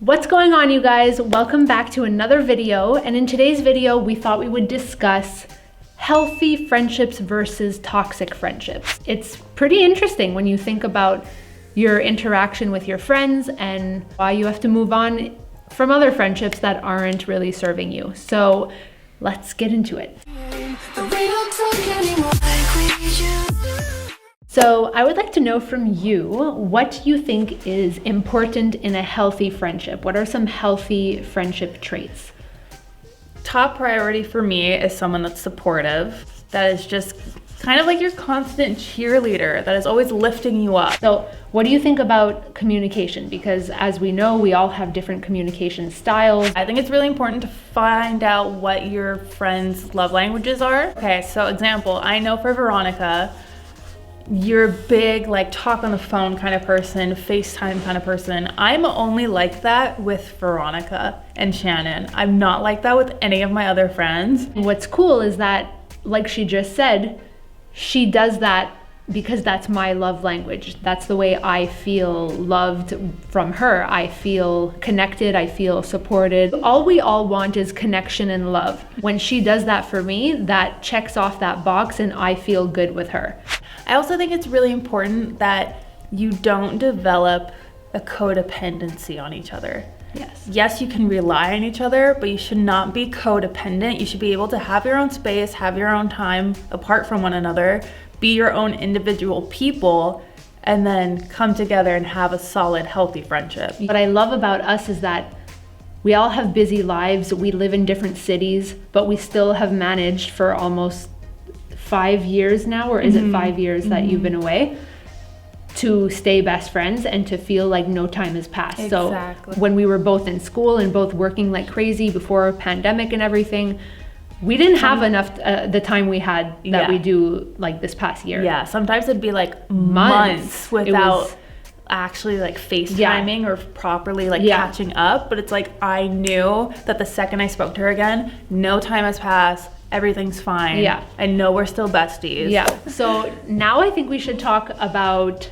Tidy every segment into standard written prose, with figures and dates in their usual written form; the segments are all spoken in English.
What's going on, you guys? Welcome back to another video. And in today's video, we thought we would discuss healthy friendships versus toxic friendships. It's pretty interesting when you think about your interaction with your friends and why you have to move on from other friendships that aren't really serving you. So let's get into it. So I would like to know from you what you think is important in a healthy friendship. What are some healthy friendship traits? Top priority for me is someone that's supportive, that is just kind of like your constant cheerleader, that is always lifting you up. So what do you think about communication? Because as we know, we all have different communication styles. I think it's really important to find out what your friends' love languages are. Okay, so example, I know for Veronica, you're a big like talk on the phone kind of person, FaceTime kind of person. I'm only like that with Veronica and Shannon. I'm not like that with any of my other friends. What's cool is that, like she just said, she does that because that's my love language. That's the way I feel loved from her. I feel connected, I feel supported. All we all want is connection and love. When she does that for me, that checks off that box and I feel good with her. I also think it's really important that you don't develop a codependency on each other. Yes, you can rely on each other, but you should not be codependent. You should be able to have your own space, have your own time apart from one another, be your own individual people, and then come together and have a solid, healthy friendship. What I love about us is that we all have busy lives. We live in different cities, but we still have managed for almost 5 years now, or is it 5 years that you've been away, to stay best friends and to feel like no time has passed. Exactly. So when we were both in school and both working like crazy before pandemic and everything, we didn't have enough the time we had that we do like this past year. Yeah, sometimes it'd be like months without actually like FaceTiming or properly like catching up. But it's like I knew that the second I spoke to her again, no time has passed. Everything's fine. Yeah. I know we're still besties. Yeah. So now I think we should talk about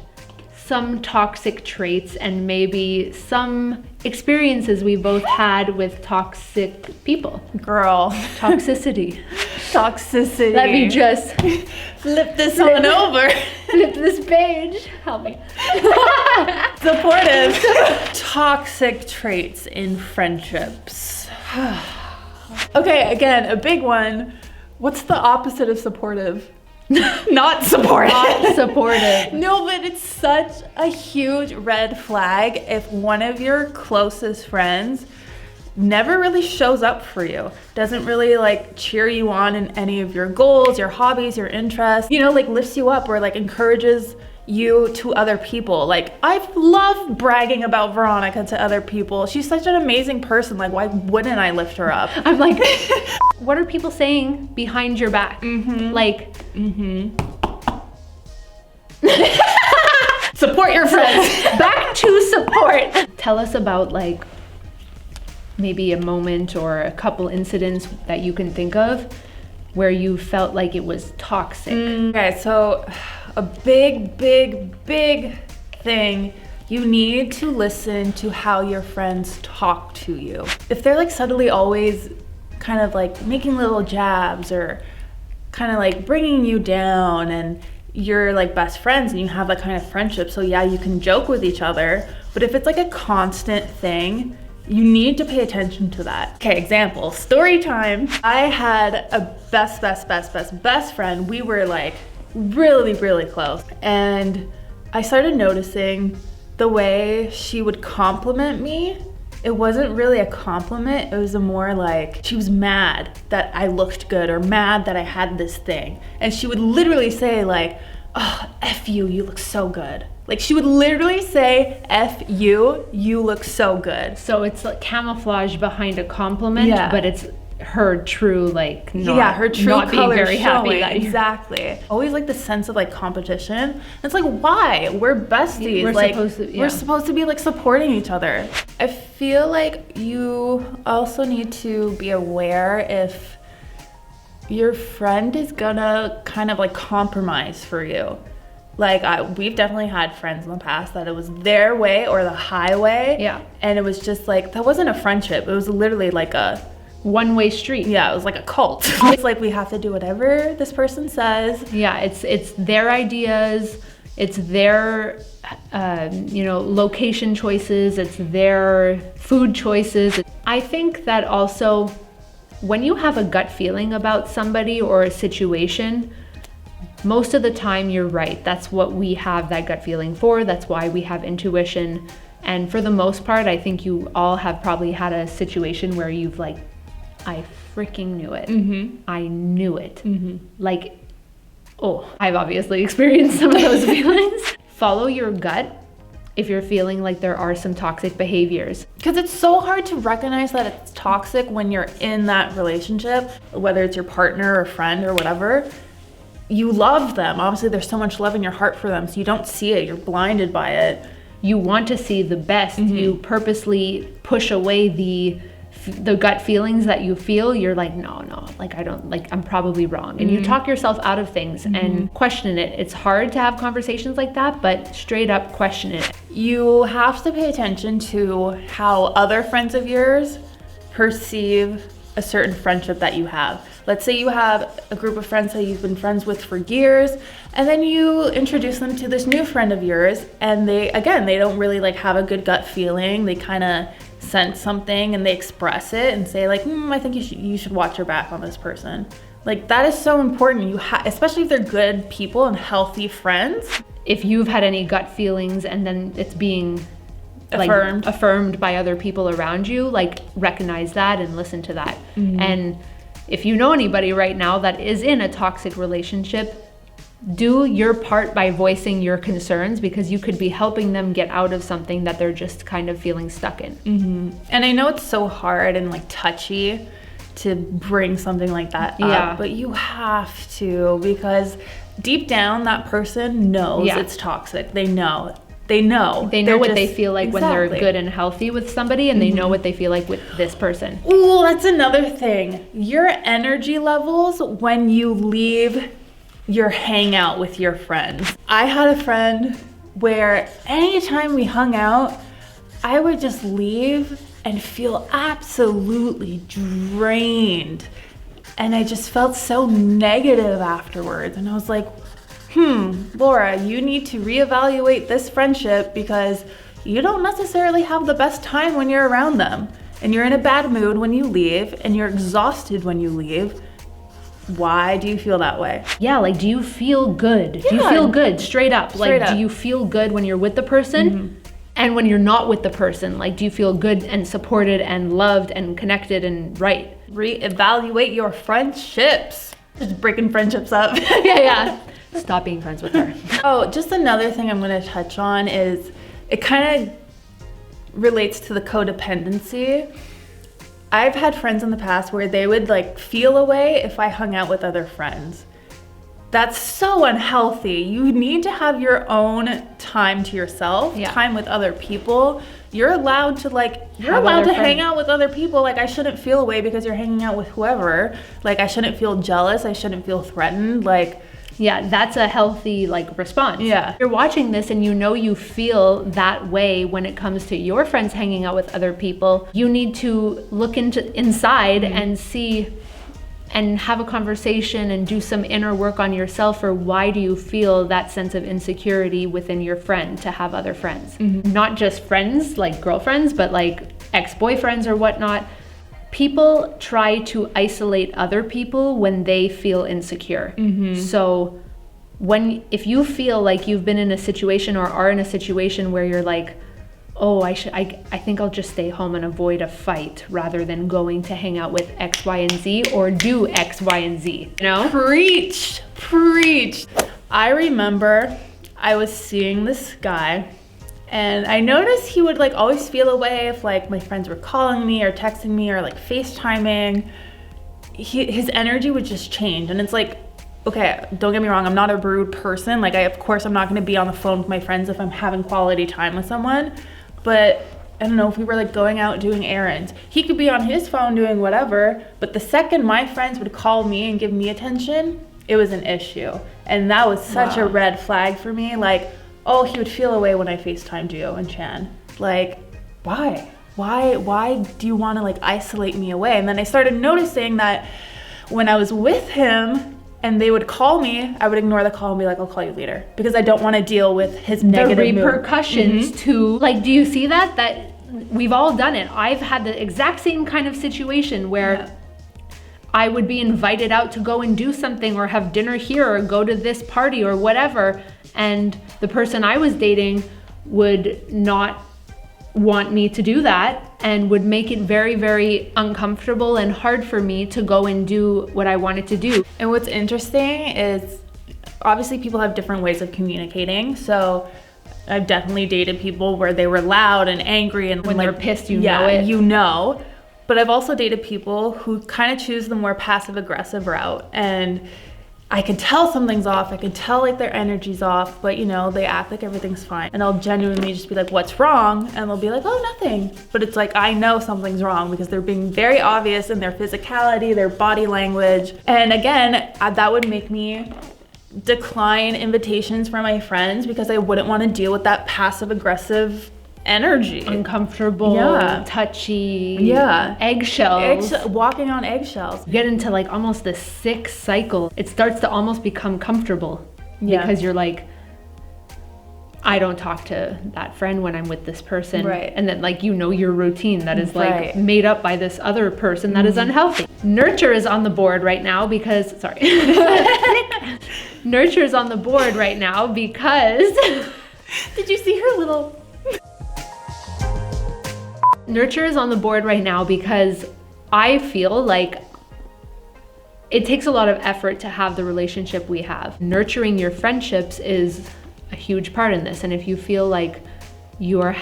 some toxic traits and maybe some experiences we both had with toxic people. Girl. Toxicity. Toxicity. Let me just flip this one over. Flip this page. Help me. Supportive. Toxic traits in friendships. Okay, again, a big one. What's the opposite of supportive? Not supportive. Not supportive. No, but it's such a huge red flag if one of your closest friends never really shows up for you, doesn't really like cheer you on in any of your goals, your hobbies, your interests, you know, like lifts you up or like encourages you to other people. Like I love bragging about Veronica to other people. She's such an amazing person. Like why wouldn't I lift her up? I'm like, what are people saying behind your back? Like, support your friends. Back to support. Tell us about like maybe a moment or a couple incidents that you can think of where you felt like it was toxic. Okay, so a big thing, you need to listen to how your friends talk to you. If they're like suddenly always kind of like making little jabs or kind of like bringing you down, and you're like best friends and you have that kind of friendship, so yeah, you can joke with each other, but if it's like a constant thing, you need to pay attention to that. Okay, example, story time. I had a best friend. We were like really close. And I started noticing the way she would compliment me. It wasn't really a compliment. It was a more like, she was mad that I looked good or mad that I had this thing. And she would literally say like, oh, F you, you look so good. Like she would literally say, F you, you look so good. So it's like camouflage behind a compliment, but it's her true like her true not being very happy that exactly. Always like the sense of like competition. It's like, why? We're besties. We're supposed to be like supporting each other. I feel like you also need to be aware if your friend is gonna kind of like compromise for you. Like, we've definitely had friends in the past that it was their way or the highway. Yeah. And it was just like, that wasn't a friendship. It was literally like a one-way street. Yeah, it was like a cult. It's like, we have to do whatever this person says. Yeah, it's their ideas, it's their location choices, it's their food choices. I think that also when you have a gut feeling about somebody or a situation, most of the time you're right. That's what we have that gut feeling for. That's why we have intuition. And for the most part, I think you all have probably had a situation where you've like, I freaking knew it. Mm-hmm. I knew it. Mm-hmm. Like, I've obviously experienced some of those feelings. Follow your gut if you're feeling like there are some toxic behaviors. Because it's so hard to recognize that it's toxic when you're in that relationship, whether it's your partner or friend or whatever. You love them. Obviously, there's so much love in your heart for them, so you don't see it. You're blinded by it. You want to see the best. Mm-hmm. You purposely push away the gut feelings that you feel. You're like, no, like I don't, like I'm probably wrong. And you talk yourself out of things and question it. It's hard to have conversations like that, but straight up question it. You have to pay attention to how other friends of yours perceive a certain friendship that you have. Let's say you have a group of friends that you've been friends with for years, and then you introduce them to this new friend of yours, and they don't really like have a good gut feeling. They kind of sense something and they express it and say like, I think you should watch your back on this person. Like, that is so important. Especially if they're good people and healthy friends. If you've had any gut feelings and then it's being affirmed by other people around you, like recognize that and listen to that. Mm-hmm. And if you know anybody right now that is in a toxic relationship, do your part by voicing your concerns, because you could be helping them get out of something that they're just kind of feeling stuck in. Mm-hmm. And I know it's so hard and like touchy to bring something like that up, but you have to, because deep down that person knows it's toxic. They know what they feel like when they're good and healthy with somebody, and they know what they feel like with this person. Ooh, that's another thing. Your energy levels when you leave your hangout with your friends. I had a friend where anytime we hung out, I would just leave and feel absolutely drained. And I just felt so negative afterwards. And I was like, Laura, you need to reevaluate this friendship, because you don't necessarily have the best time when you're around them. And you're in a bad mood when you leave, and you're exhausted when you leave. Why do you feel that way? Yeah, like, do you feel good? Yeah. Do you feel good? Straight up. Do you feel good when you're with the person? Mm-hmm. And when you're not with the person, like, do you feel good and supported and loved and connected and right? Reevaluate your friendships. Just breaking friendships up. Yeah. Stop being friends with her. Oh, just another thing I'm going to touch on is it kind of relates to the codependency. I've had friends in the past where they would like feel a way if I hung out with other friends. That's so unhealthy. You need to have your own time to yourself, time with other people. You're allowed to hang out with other people. Like, I shouldn't feel a way because you're hanging out with whoever. Like, I shouldn't feel jealous. I shouldn't feel threatened. Like, yeah, that's a healthy response. Yeah. You're watching this and you feel that way when it comes to your friends hanging out with other people. You need to look inside and see and have a conversation and do some inner work on yourself, or why do you feel that sense of insecurity within your friend to have other friends? Mm-hmm. Not just friends, like girlfriends, but like ex-boyfriends or whatnot. People try to isolate other people when they feel insecure. Mm-hmm. So if you feel like you've been in a situation or are in a situation where you're like, I think I'll just stay home and avoid a fight rather than going to hang out with X, Y, and Z, or do X, Y, and Z, you know? Preach. I remember I was seeing this guy, and I noticed he would always feel a way if my friends were calling me or texting me or FaceTiming. His energy would just change, and it's like, okay, don't get me wrong, I'm not a rude person. Of course I'm not gonna be on the phone with my friends if I'm having quality time with someone, but I don't know, if we were going out doing errands, he could be on his phone doing whatever, but the second my friends would call me and give me attention, it was an issue. And that was such a red flag for me. Like, oh, he would feel away when I FaceTimed you and Chan. Like, why? Why do you want to like isolate me away? And then I started noticing that when I was with him and they would call me, I would ignore the call and be like, I'll call you later, because I don't want to deal with his negative repercussions to, like, do you see that? That we've all done it. I've had the exact same kind of situation where I would be invited out to go and do something or have dinner here or go to this party or whatever, and the person I was dating would not want me to do that and would make it very, very uncomfortable and hard for me to go and do what I wanted to do. And what's interesting is obviously people have different ways of communicating. So I've definitely dated people where they were loud and angry, and when like, they're pissed, you know it. You know. But I've also dated people who kind of choose the more passive aggressive route, and I can tell something's off. I can tell like their energy's off, but you know, they act like everything's fine. And I'll genuinely just be like, what's wrong? And they'll be like, oh, nothing. But it's like, I know something's wrong because they're being very obvious in their physicality, their body language. And again, that would make me decline invitations from my friends because I wouldn't want to deal with that passive aggressive energy. Uncomfortable, touchy, eggshells. Walking on eggshells. You get into like almost this sick cycle. It starts to almost become comfortable because you're like, I don't talk to that friend when I'm with this person. Right. And then like, you know, your routine that is like made up by this other person that is unhealthy. Nurture is on the board right now because, Nurture is on the board right now because, did you see her little... Nurture is on the board right now because I feel like it takes a lot of effort to have the relationship we have. Nurturing your friendships is a huge part in this. And if you feel like you're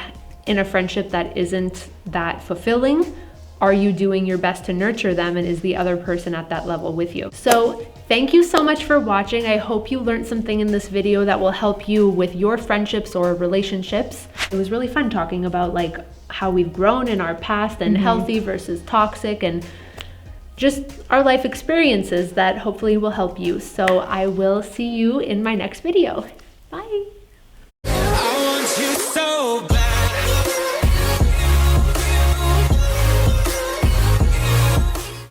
in a friendship that isn't that fulfilling, are you doing your best to nurture them, and is the other person at that level with you? So thank you so much for watching. I hope you learned something in this video that will help you with your friendships or relationships. It was really fun talking about like how we've grown in our past and healthy versus toxic, and just our life experiences that hopefully will help you. So I will see you in my next video. Bye.